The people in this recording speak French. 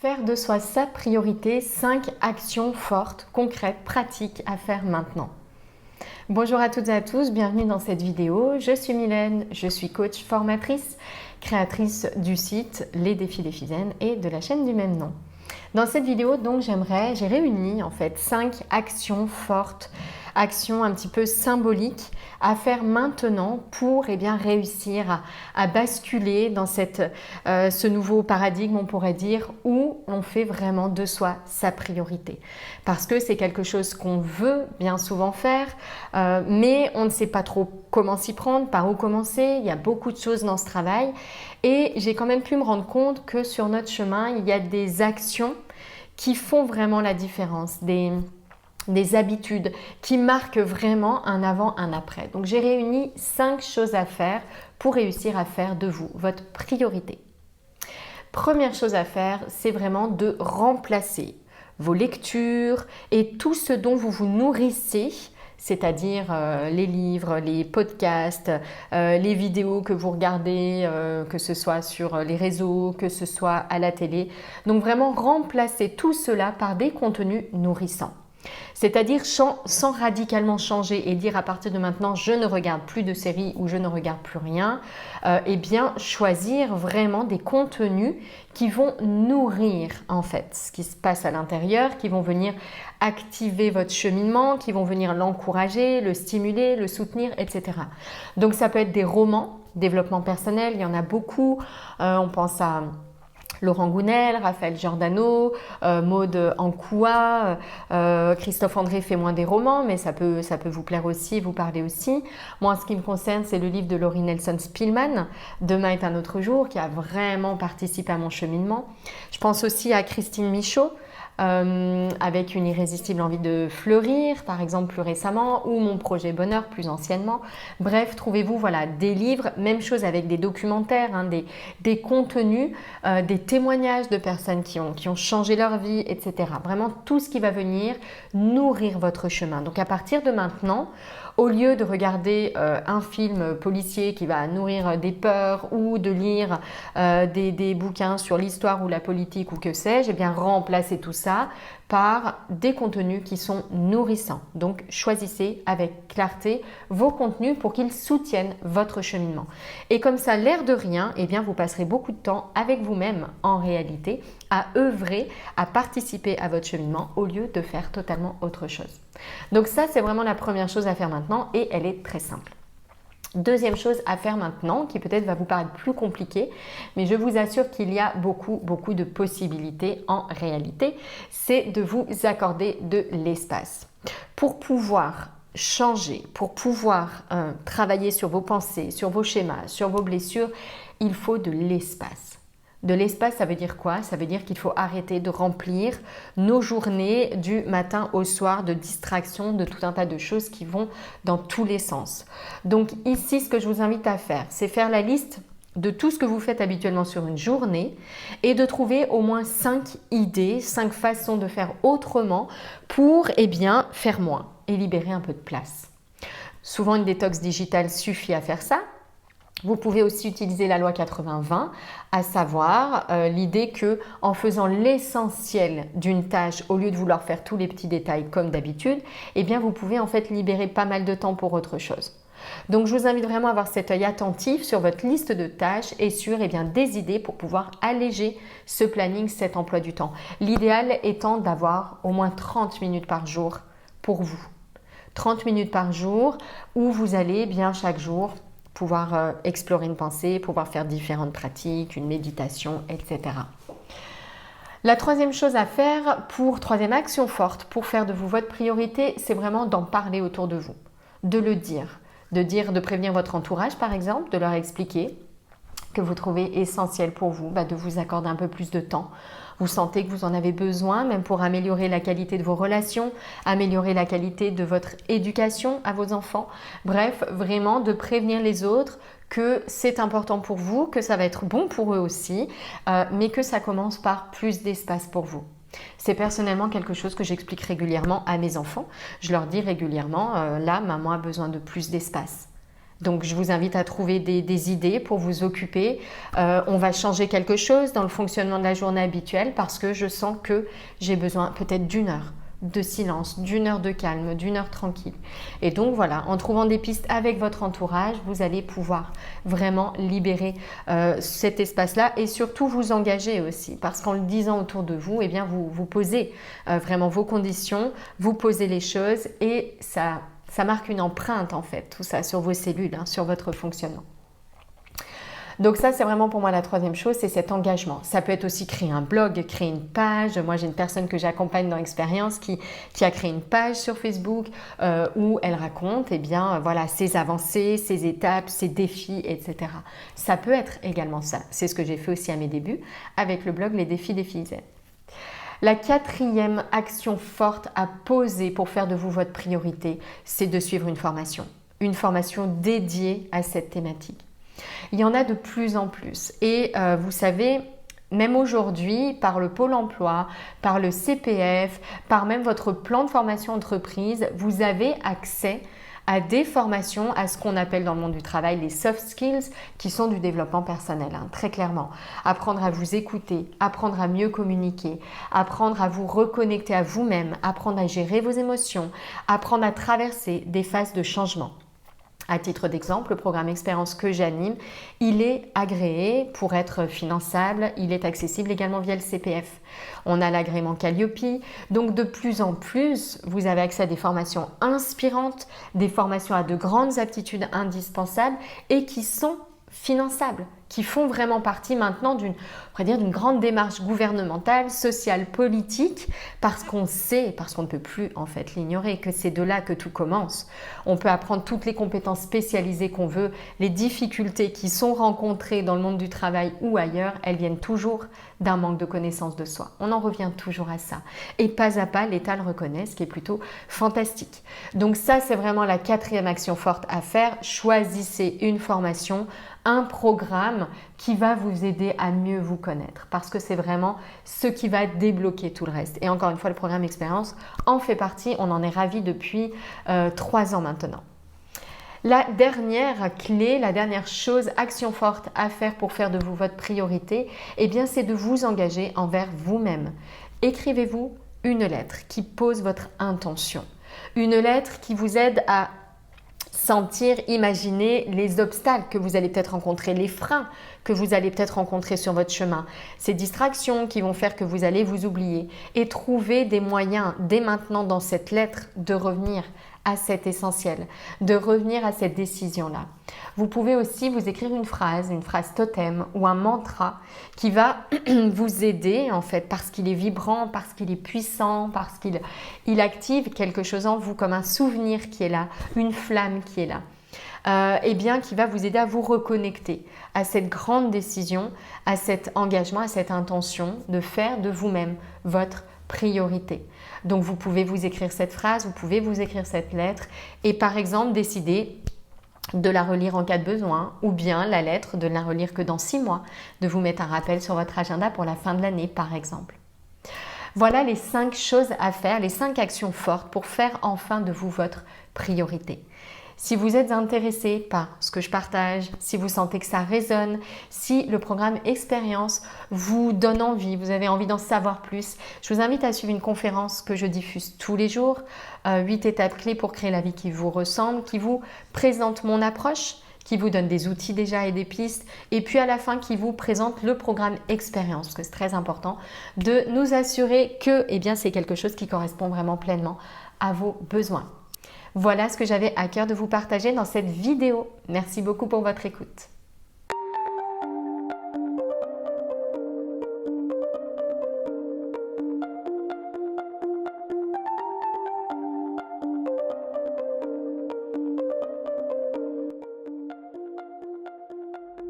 Faire de soi sa priorité, 5 actions fortes, concrètes, pratiques à faire maintenant. Bonjour à toutes et à tous, bienvenue dans cette vidéo. Je suis Mylène, je suis coach formatrice, créatrice du site Les Défis des Fisaines et de la chaîne du même nom. Dans cette vidéo, donc, j'ai réuni en fait 5 actions fortes, actions un petit peu symboliques à faire maintenant pour réussir à basculer dans ce nouveau paradigme, on pourrait dire, où on fait vraiment de soi sa priorité. Parce que c'est quelque chose qu'on veut bien souvent faire, mais on ne sait pas trop comment s'y prendre, par où commencer. Il y a beaucoup de choses dans ce travail et j'ai quand même pu me rendre compte que sur notre chemin, il y a des actions qui font vraiment la différence, des habitudes qui marquent vraiment un avant, un après. Donc j'ai réuni 5 choses à faire pour réussir à faire de vous votre priorité. Première chose à faire, c'est vraiment de remplacer vos lectures et tout ce dont vous vous nourrissez, c'est-à-dire les livres, les podcasts, les vidéos que vous regardez, que ce soit sur les réseaux, que ce soit à la télé. Donc vraiment remplacer tout cela par des contenus nourrissants. C'est-à-dire sans radicalement changer et dire à partir de maintenant je ne regarde plus de séries ou je ne regarde plus rien, choisir vraiment des contenus qui vont nourrir en fait ce qui se passe à l'intérieur, qui vont venir activer votre cheminement, qui vont venir l'encourager, le stimuler, le soutenir, etc. Donc ça peut être des romans, développement personnel, il y en a beaucoup, on pense à Laurent Gounel, Raphaël Giordano, Maud Ankoua, Christophe André fait moins des romans, mais ça peut vous plaire aussi, vous parler aussi. Moi, en ce qui me concerne, c'est le livre de Laurie Nelson Spillman, Demain est un autre jour, qui a vraiment participé à mon cheminement. Je pense aussi à Christine Michaud, avec une irrésistible envie de fleurir, par exemple plus récemment, ou Mon projet bonheur plus anciennement. Bref, trouvez-vous des livres, même chose avec des documentaires, des contenus, des témoignages de personnes qui ont changé leur vie, etc. Vraiment tout ce qui va venir nourrir votre chemin. Donc à partir de maintenant, au lieu de regarder un film policier qui va nourrir des peurs ou de lire des bouquins sur l'histoire ou la politique ou que sais-je, remplacez tout ça par des contenus qui sont nourrissants. Donc choisissez avec clarté vos contenus pour qu'ils soutiennent votre cheminement. Et comme ça, l'air de rien, vous passerez beaucoup de temps avec vous-même en réalité à œuvrer, à participer à votre cheminement au lieu de faire totalement autre chose. Donc ça, c'est vraiment la première chose à faire maintenant et elle est très simple. Deuxième chose à faire maintenant, qui peut-être va vous paraître plus compliquée, mais je vous assure qu'il y a beaucoup de possibilités en réalité, c'est de vous accorder de l'espace. Pour pouvoir changer, pour pouvoir travailler sur vos pensées, sur vos schémas, sur vos blessures, il faut de l'espace. De l'espace, ça veut dire quoi? Ça veut dire qu'il faut arrêter de remplir nos journées du matin au soir de distractions, de tout un tas de choses qui vont dans tous les sens. Donc ici, ce que je vous invite à faire, c'est faire la liste de tout ce que vous faites habituellement sur une journée et de trouver au moins 5 idées, 5 façons de faire autrement pour faire moins et libérer un peu de place. Souvent, une détox digitale suffit à faire ça. Vous pouvez aussi utiliser la loi 80-20, à savoir l'idée que en faisant l'essentiel d'une tâche au lieu de vouloir faire tous les petits détails comme d'habitude, vous pouvez en fait libérer pas mal de temps pour autre chose. Donc je vous invite vraiment à avoir cet œil attentif sur votre liste de tâches et sur des idées pour pouvoir alléger ce planning, cet emploi du temps. L'idéal étant d'avoir au moins 30 minutes par jour pour vous. 30 minutes par jour où vous allez chaque jour pouvoir explorer une pensée, pouvoir faire différentes pratiques, une méditation, etc. La troisième chose à faire troisième action forte pour faire de vous votre priorité, c'est vraiment d'en parler autour de vous, de le dire, de prévenir votre entourage par exemple, de leur expliquer que vous trouvez essentiel pour vous, de vous accorder un peu plus de temps. Vous sentez que vous en avez besoin, même pour améliorer la qualité de vos relations, améliorer la qualité de votre éducation à vos enfants. Bref, vraiment de prévenir les autres que c'est important pour vous, que ça va être bon pour eux aussi, mais que ça commence par plus d'espace pour vous. C'est personnellement quelque chose que j'explique régulièrement à mes enfants. Je leur dis régulièrement, là, maman a besoin de plus d'espace. Donc, je vous invite à trouver des idées pour vous occuper. On va changer quelque chose dans le fonctionnement de la journée habituelle parce que je sens que j'ai besoin peut-être d'1 heure de silence, d'1 heure de calme, d'1 heure tranquille. Et donc voilà, en trouvant des pistes avec votre entourage, vous allez pouvoir vraiment libérer cet espace-là et surtout vous engager aussi. Parce qu'en le disant autour de vous, eh bien vous posez vraiment vos conditions, vous posez les choses et ça marque une empreinte en fait, tout ça sur vos cellules, hein, sur votre fonctionnement. Donc ça, c'est vraiment pour moi la troisième chose, c'est cet engagement. Ça peut être aussi créer un blog, créer une page. Moi, j'ai une personne que j'accompagne dans l'expérience qui a créé une page sur Facebook où elle raconte voilà, ses avancées, ses étapes, ses défis, etc. Ça peut être également ça. C'est ce que j'ai fait aussi à mes débuts avec le blog Les Défis des filles zen. La quatrième action forte à poser pour faire de vous votre priorité, c'est de suivre une formation dédiée à cette thématique. Il y en a de plus en plus et vous savez, même aujourd'hui, par le Pôle emploi, par le CPF, par même votre plan de formation entreprise, vous avez accès à des formations, à ce qu'on appelle dans le monde du travail les soft skills, qui sont du développement personnel, hein, très clairement. Apprendre à vous écouter, apprendre à mieux communiquer, apprendre à vous reconnecter à vous-même, apprendre à gérer vos émotions, apprendre à traverser des phases de changement. À titre d'exemple, le programme Expérience que j'anime, il est agréé pour être finançable, il est accessible également via le CPF. On a l'agrément Calliope, donc de plus en plus, vous avez accès à des formations inspirantes, des formations à de grandes aptitudes indispensables et qui sont finançables, qui font vraiment partie maintenant d'une grande démarche gouvernementale, sociale, politique, parce qu'on sait, parce qu'on ne peut plus en fait l'ignorer, que c'est de là que tout commence. On peut apprendre toutes les compétences spécialisées qu'on veut, les difficultés qui sont rencontrées dans le monde du travail ou ailleurs, elles viennent toujours d'un manque de connaissance de soi. On en revient toujours à ça. Et pas à pas, l'État le reconnaît, ce qui est plutôt fantastique. Donc ça, c'est vraiment la quatrième action forte à faire. Choisissez une formation, un programme qui va vous aider à mieux vous connaître parce que c'est vraiment ce qui va débloquer tout le reste. Et encore une fois, le programme Expérience en fait partie. On en est ravis depuis 3 ans maintenant. La dernière clé, la dernière chose, action forte à faire pour faire de vous votre priorité, eh bien, c'est de vous engager envers vous-même. Écrivez-vous une lettre qui pose votre intention. Une lettre qui vous aide à sentir, imaginer les obstacles que vous allez peut-être rencontrer, les freins que vous allez peut-être rencontrer sur votre chemin, ces distractions qui vont faire que vous allez vous oublier et trouver des moyens dès maintenant dans cette lettre de revenir à cet essentiel, de revenir à cette décision-là. Vous pouvez aussi vous écrire une phrase totem ou un mantra qui va vous aider en fait parce qu'il est vibrant, parce qu'il est puissant, parce qu'il active quelque chose en vous comme un souvenir qui est là, une flamme qui est là. Qui va vous aider à vous reconnecter à cette grande décision, à cet engagement, à cette intention de faire de vous-même votre priorité. Donc vous pouvez vous écrire cette phrase, vous pouvez vous écrire cette lettre et par exemple décider de la relire en cas de besoin ou bien la lettre de ne la relire que dans 6 mois, de vous mettre un rappel sur votre agenda pour la fin de l'année par exemple. Voilà les 5 choses à faire, les 5 actions fortes pour faire enfin de vous votre priorité. Si vous êtes intéressé par ce que je partage, si vous sentez que ça résonne, si le programme Expérience vous donne envie, vous avez envie d'en savoir plus, je vous invite à suivre une conférence que je diffuse tous les jours, 8 étapes clés pour créer la vie qui vous ressemble, qui vous présente mon approche, qui vous donne des outils déjà et des pistes, et puis à la fin qui vous présente le programme Expérience, parce que c'est très important de nous assurer que c'est quelque chose qui correspond vraiment pleinement à vos besoins. Voilà ce que j'avais à cœur de vous partager dans cette vidéo. Merci beaucoup pour votre écoute.